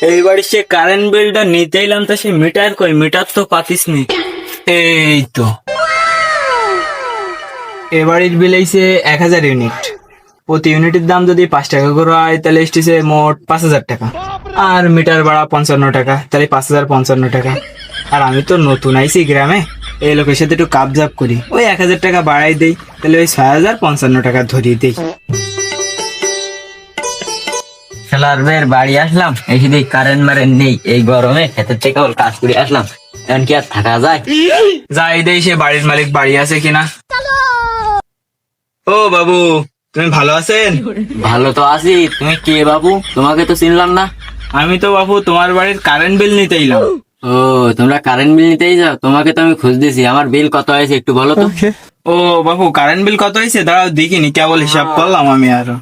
এই বাড়ি সে কারেন্ট বিলটা নিতে এলাম, তা সে মিটার কই, মিটার তো পাতিস নি। এই তো এ বাড়ির বিল এইছে 1000 ইউনিট। প্রতি ইউনিটের দাম যদি 5 টাকা করে হয় তাহলে এসেছে মোট 5000 টাকা। আর মিটার ভাড়া 55 টাকা, তাহলে 5055 টাকা। আর আমি তো নতুন আইছি গ্রামে, এই লোকের সাথে একটু কাপজাপ করি, ওই 1000 টাকা বাড়াই দেই, তাহলে ওই 6055 টাকা ধরিয়ে দেই। শালার বের বাড়ি আসলাম, এসে দেখি কারেন্ট মারেন্ট নেই। এই গরমে ক্ষেতের থেকে ওর কাজ করে আসলাম, এখন কি আর থাকা যায়? যাই দেই সে বাড়ির মালিক বাড়ি আছে কিনা। ও বাবু, তুমি ভালো আছেন? ভালো তো আছি, তুমি কে বাবু? তোমাকে তো চিনলাম না। আমি তো বাবু তোমার বাড়ির কারেন্ট বিল নিতে এলাম। ও, তোমরা কারেন্ট বিল নিতেই যাও? তোমাকে তো আমি খুঁজতেছি। আমার বিল কত হয়েছে একটু বলো তো। ও বাবু, কারেন্ট বিল কত হয়েছে দাঁড়াও দেখিনি, কেবল হিসাব করলাম আমি আরো।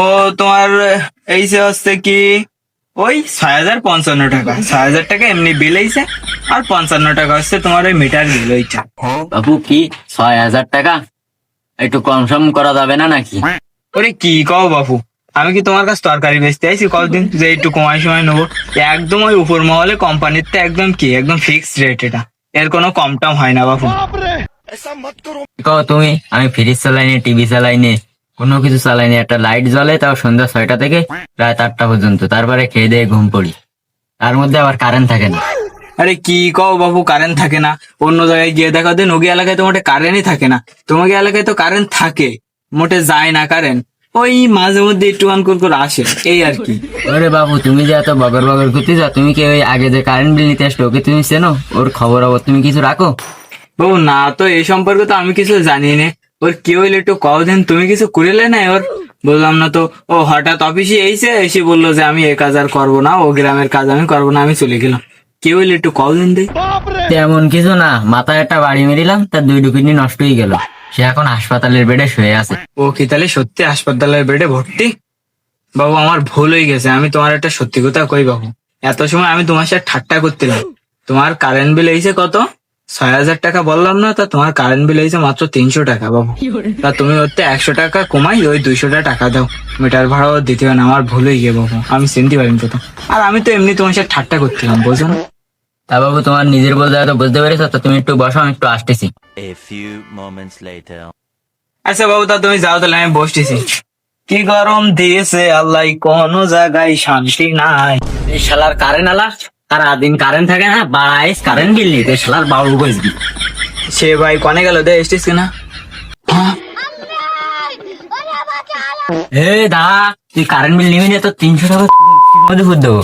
ও তোমার এই যে হচ্ছে কি ওই 6055 টাকা। 6000 টাকা এমনি বিল হয়েছে, আর 55 টাকা হচ্ছে তোমার ওই মিটার বিল ওইটা। বাবু কি 6000 টাকা? একটু কম সম করা যাবে না নাকি? ওরে কি কও বাবু, আমি কি তোমার কাছে তরকারি বেচতে আইছি কতদিন যে একটু কমাই সময় নেবো? একদম ওই উপর মহলে কোম্পানির তো একদম কি একদম ফিক্সড রেট, এটা এর কোনো কম টম হয় না বাবু। কও তুমি, আমি ফ্রিজ চালাইনি, টিভি চালাইনি, কোনো কিছু চালাইনি। একটা লাইট জ্বলে তাও সন্ধ্যা 6টা থেকে রাত 8টা পর্যন্ত, তারপরে খেয়ে দিয়ে ঘুম পড়ি। তার মধ্যে আবার কারেন্ট থাকে না। আরে কি কও বাবু, কারেন্ট থাকে না? অন্য জায়গায় গিয়ে দেখো দেন, ওগি এলাকায় তো মোটে কারেন্টই থাকে না। তোমাকে এলাকায় তো কারেন্ট থাকে, মোটে যায় না কারেন্ট, ওই মাঝে মধ্যে একটু অন করে আসে, এই আর কি। ওরে বাবু, তুমি যে এত বগর বগর করতে যাও, তুমি কি ওই আগে যে কারেন্ট বিল নিতে আসলো ওকে তুমি চেনো? ওর খবর তুমি কিছু রাখো? বাবু না, তো এই সম্পর্কে তো আমি কিছু জানি না। ওর কি হইলে একটু কও দেন, তুমি কিছু করিলে না ওর? বললাম না তো, ও হঠাৎ অফিসে এসে বললো যে আমি এই কাজ আর করবো না, ও গ্রামের কাজ আমি করবো না, আমি চলে গেলাম। কি হইলে একটু কও দেন দেই। তেমন কিছু না, মাথায় একটা বাড়ি মেরিলাম, তার 2 কিডনি নষ্ট হয়ে গেল। সে এখন হাসপাতালের বেডে শুয়ে আছে। ও কি তাহলে সত্যি হাসপাতালের বেডে ভর্তি? বাবু আমার ভুল হয়ে গেছে, আমি তোমার একটা সত্যি কথা কই বাবু, এত সময় আমি তোমার সাথে ঠাট্টা করছিলাম। তোমার কারেন্ট বিল এসে কত? 6000 টাকা বললাম না? তা তোমার কারেন্ট বিল এসে মাত্র 300 টাকা বাবু। তা তুমি ওতে 100 টাকা কমাই ওই 200 টাকা দাও, মিটার ভাড়াও দিতে হবে না। আমার ভুল হয়ে গিয়ে বাবু, আমি চিনতে পারিনি প্রথম। আর আমি তো এমনি তোমার সাথে ঠাট্টা করছিলাম, বোঝো না? তা বাবু, তোমার নিজের বলতে তো বুঝতে পেরেছো তো, তুমি একটু বসো, আমি একটু আসতেছি। A few moments later. আচ্ছা বাবু, তা তুমি যাও, তাহলে আমি বসতেছি। কি গরম দিয়েছে আল্লাহ, কোনো জায়গায় শান্তি নাই। এই শালার কারেন্ট আলা, সারাদিন কারেন্ট থাকে না, বাড়াইস কারেন্ট বিল নিতে, শালার বাবু বসবি। সে ভাই কনে গেল দে, এসছিস কিনা? এ দা, তুই কারেন্ট বিল নিবি না তো 300 টাকা মধ্যে দেবো।